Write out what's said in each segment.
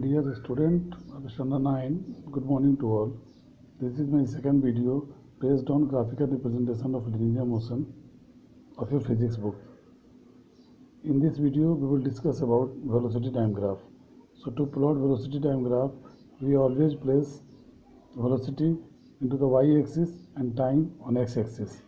Dear student of Standard 9, good morning to all. This is my second video based on graphical representation of linear motion of your physics book. In this video, we will discuss about velocity time graph. So to plot velocity time graph, we always place velocity into the y-axis and time on x-axis.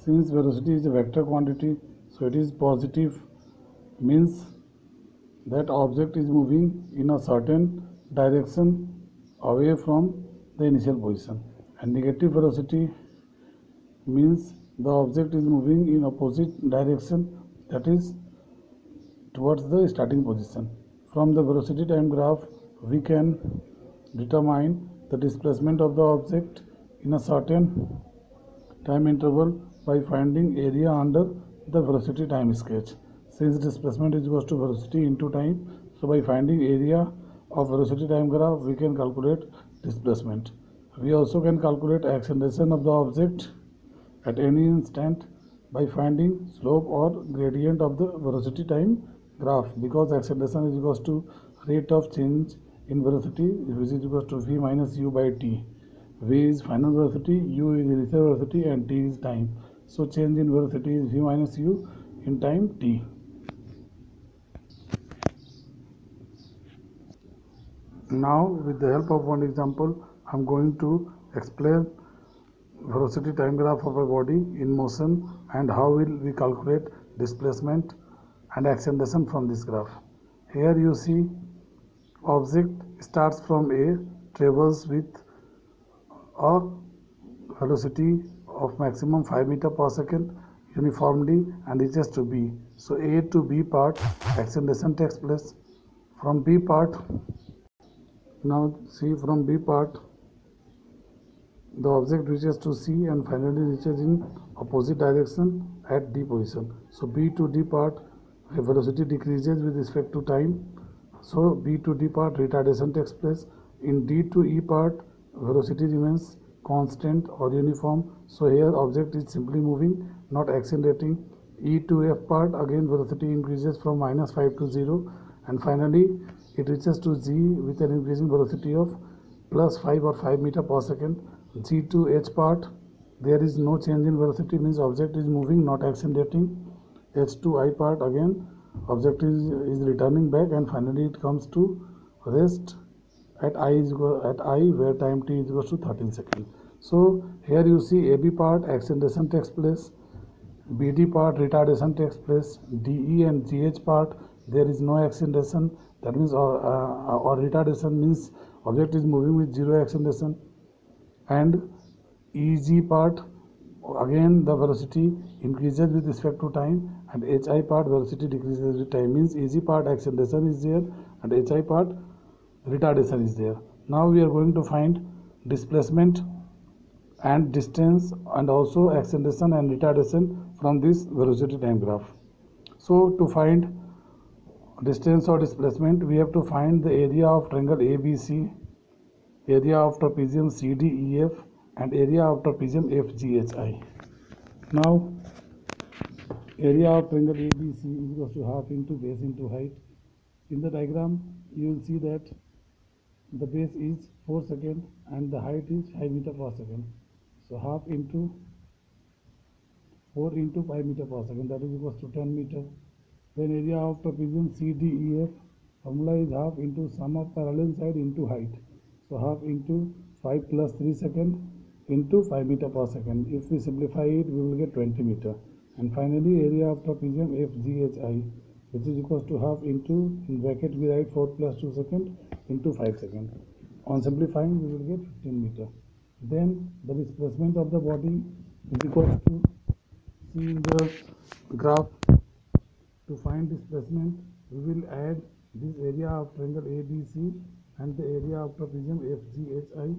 Since velocity is a vector quantity, so it is positive, means that object is moving in a certain direction away from the initial position, and negative velocity means the object is moving in opposite direction, that is towards the starting position. From the velocity time graph we can determine the displacement of the object in a certain time interval by finding area under the velocity time sketch. Since displacement is equals to velocity into time, so by finding area of velocity time graph we can calculate displacement. We also can calculate acceleration of the object at any instant by finding slope or gradient of the velocity time graph, because acceleration is equals to rate of change in velocity, which is equals to v minus u by t. V is final velocity, u is initial velocity, and t is time. So change in velocity is v minus u in time t. Now with the help of one example, I am going to explain velocity time graph of a body in motion and how will we calculate displacement and acceleration from this graph. Here you see object starts from A, travels with a velocity of maximum 5 meter per second uniformly and reaches to B. So A to B part acceleration takes place. From B part, now see, from B part the object reaches to C and finally reaches in opposite direction at D position. So B to D part velocity decreases with respect to time. So B to D part retardation takes place. In D to E part velocity remains constant or uniform. So here object is simply moving, not accelerating. E to F part again velocity increases from minus 5 to 0, and finally it reaches to G with an increasing velocity of plus 5 or 5 meter per second. G to H part, there is no change in velocity, means object is moving, not accelerating. H to I part, again object is returning back, and finally it comes to rest at I where time t is equal to 13 seconds. So here you see AB part acceleration takes place, BD part retardation takes place, DE and GH part there is no acceleration, that means or retardation, means object is moving with zero acceleration. And EG part, again the velocity increases with respect to time, and HI part velocity decreases with time, means EG part acceleration is there and HI part retardation is there. Now we are going to find displacement and distance and also acceleration and retardation from this velocity time graph. So to find distance or displacement, we have to find the area of triangle ABC, area of trapezium CDEF, and area of trapezium FGHI. Now area of triangle ABC is equal to half into base into height. In the diagram you will see that the base is 4 seconds and the height is 5 meter per second. So half into 4 into 5 meter per second, that is equals to 10 meter. Then area of trapezium CDEF, formula is half into sum of parallel side into height. So half into 5 plus 3 seconds into 5 meter per second. If we simplify it, we will get 20 meter. And finally area of trapezium FGHI, which is equals to half into, in bracket we write 4 plus 2 seconds into 5 seconds. On simplifying we will get 15 meter. Then the displacement of the body is equals to, see in the graph, to find displacement we will add this area of triangle ABC and the area of trapezium FGHI.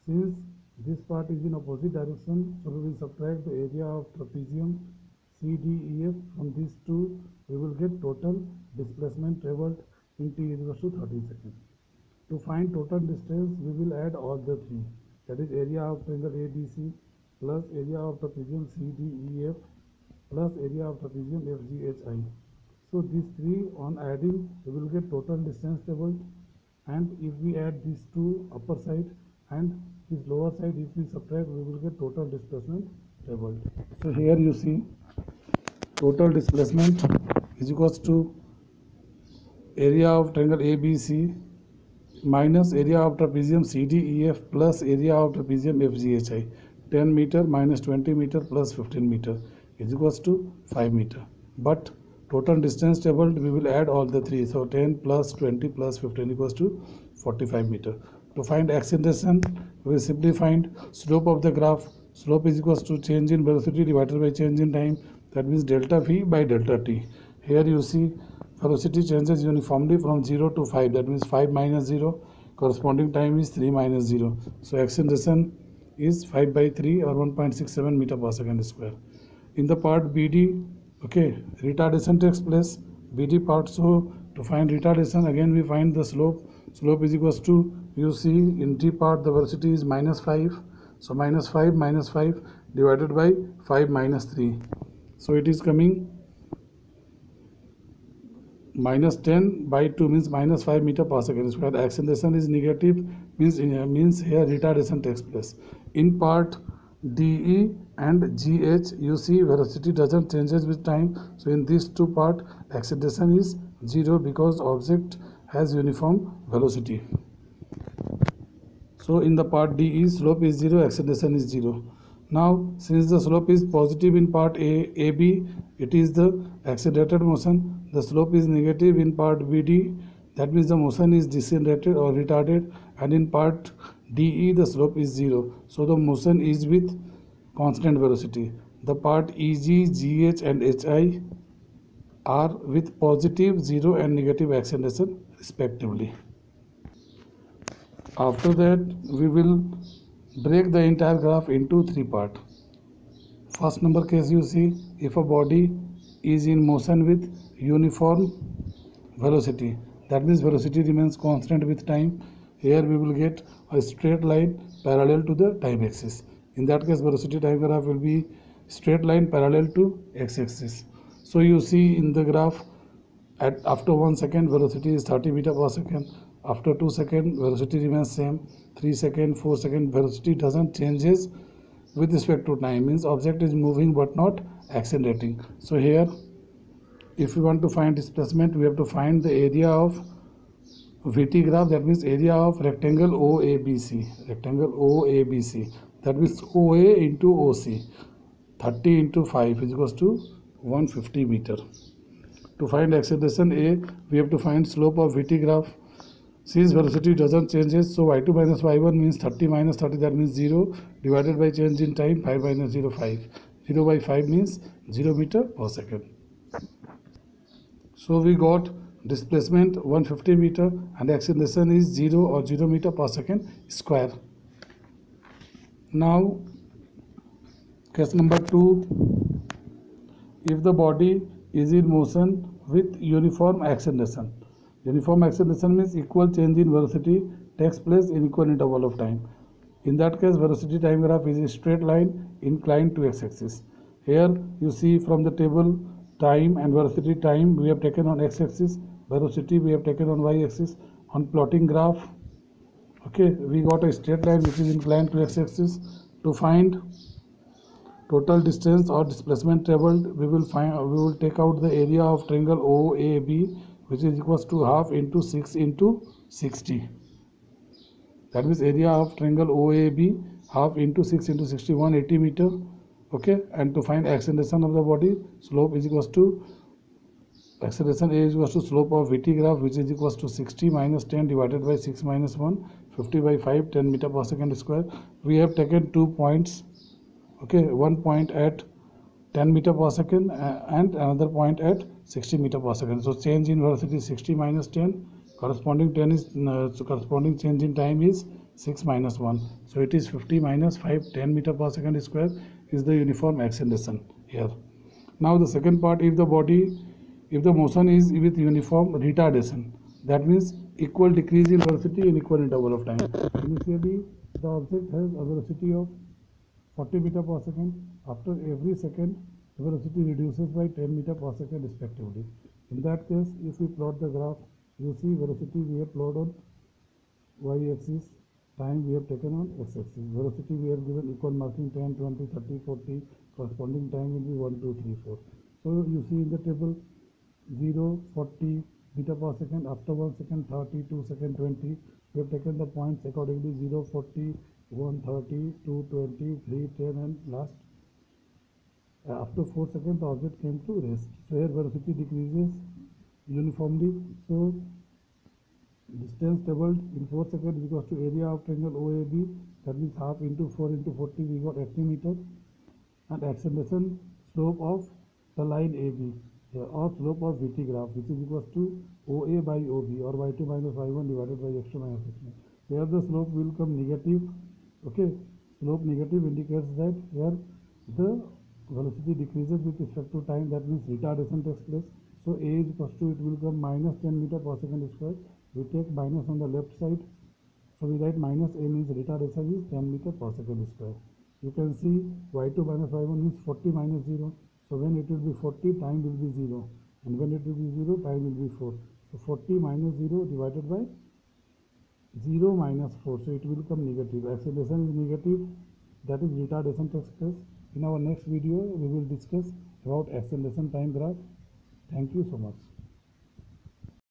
Since this part is in opposite direction, so we will subtract the area of trapezium CDEF from these two. We will get total displacement traveled in t is equal to 13 seconds. To find total distance, we will add all the three, that is area of triangle ABC plus area of trapezium CDEF plus area of trapezium FGHI. So these three on adding, we will get total distance traveled and if we add these two upper side and this lower side, if we subtract, we will get total displacement tabled. So here you see total displacement is equals to area of triangle ABC minus area of trapezium CDEF plus area of trapezium FGHI. 10 meter minus 20 meter plus 15 meter is equals to 5 meter. But total distance table, we will add all the three. So 10 plus 20 plus 15 equals to 45 meter. To find acceleration, we will simply find slope of the graph. Slope is equals to change in velocity divided by change in time. That means delta V by delta T. Here you see velocity changes uniformly from 0 to 5. That means 5 minus 0. Corresponding time is 3 minus 0. So acceleration is 5 by 3 or 1.67 meter per second square. In the part BD, okay, retardation takes place. BD part, so to find retardation, again we find the slope. Slope is equals to, you see in T part the velocity is minus 5. So minus 5 divided by 5 minus 3. So it is coming minus 10 by 2 means minus 5 meter per second square. Acceleration is negative means here retardation takes place. In part DE and GH, you see velocity doesn't changes with time. So in these two part acceleration is 0 because object has uniform velocity. So in the part DE, slope is 0, acceleration is 0. Now since the slope is positive in part AB, it is the accelerated motion. The slope is negative in part BD, that means the motion is decelerated or retarded, and in part DE the slope is 0. So the motion is with constant velocity. The part EG, GH and HI are with positive, 0 and negative acceleration respectively. After that, we will break the entire graph into three parts. First number case, you see if a body is in motion with uniform velocity, that means velocity remains constant with time. Here we will get a straight line parallel to the time axis. In that case, velocity time graph will be straight line parallel to x-axis. So you see in the graph, after 1 second velocity is 30 meter per second. After 2 seconds velocity remains same. 3 seconds, 4 seconds velocity doesn't changes with respect to time, means object is moving but not accelerating. So here if we want to find displacement, we have to find the area of VT graph, that means area of rectangle OABC. Rectangle OABC, that means OA into OC. 30 into 5 is equals to 150 meter. To find acceleration A, we have to find slope of VT graph. Since velocity doesn't changes, so y2 minus y1 means 30 minus 30, that means 0 divided by change in time, 5 minus 0, 5. 0 by 5 means 0 meter per second. So we got displacement 150 meter and acceleration is 0 or 0 meter per second square. Now case number 2, if the body is in motion with uniform acceleration. Uniform acceleration means equal change in velocity takes place in equal interval of time. In that case, velocity time graph is a straight line inclined to x-axis. Here you see from the table, time and velocity time we have taken on x-axis, velocity we have taken on y-axis. On plotting graph, okay, we got a straight line which is inclined to x-axis. To find total distance or displacement traveled, we will take out the area of triangle OAB, which is equals to half into 6 into 60. That means area of triangle OAB, half into 6 into 60, 180 meter. Okay, and to find acceleration of the body, slope is equals to, acceleration A is equals to slope of VT graph, which is equals to 60 minus 10 divided by 6 minus 1, 50 by 5, 10 meter per second square. We have taken 2 points. Okay, one point at 10 meter per second and another point at 60 meter per second. So change in velocity 60 minus 10, corresponding 10 is corresponding change in time is 6 minus 1. So it is 50 minus 5, 10 meter per second square is the uniform acceleration here. Now the second part, if the motion is with uniform retardation, that means equal decrease in velocity in equal interval of time. Initially the object has a velocity of 40 meter per second. After every second, the velocity reduces by 10 meter per second respectively. In that case, if we plot the graph, you see velocity we have plotted on y-axis, time we have taken on x-axis, velocity we have given equal marking 10, 20, 30, 40, corresponding time will be 1, 2, 3, 4. So you see in the table 0, 40 meter per second, after 1 second 30, 2 second 20. We have taken the points accordingly 0, 40, 1, 30, 2, 20, 3, 10 and last. After 4 seconds the object came to rest. So here velocity decreases uniformly. So distance doubled in 4 seconds is equals to area of triangle OAB, that means half into 4 into 40, we got 80 meters. And acceleration slope of the line AB or slope of VT graph, which is equals to OA by OB or y2 minus y1 divided by x2 minus x1. Here the slope will come negative. Okay, slope negative indicates that here the velocity decreases with respect to time, that means retardation takes place. So A is equals to, it will come minus 10 meter per second square. We take minus on the left side, so we write minus A means retardation is 10 meter per second square. You can see y2 minus y1 means 40 minus 0. So when it will be 40, time will be 0. And when it will be 0, time will be 4. So 40 minus 0 divided by 0 minus 4. So it will become negative. Acceleration is negative. That is retardation takes place. In our next video, we will discuss about acceleration time graph. Thank you so much.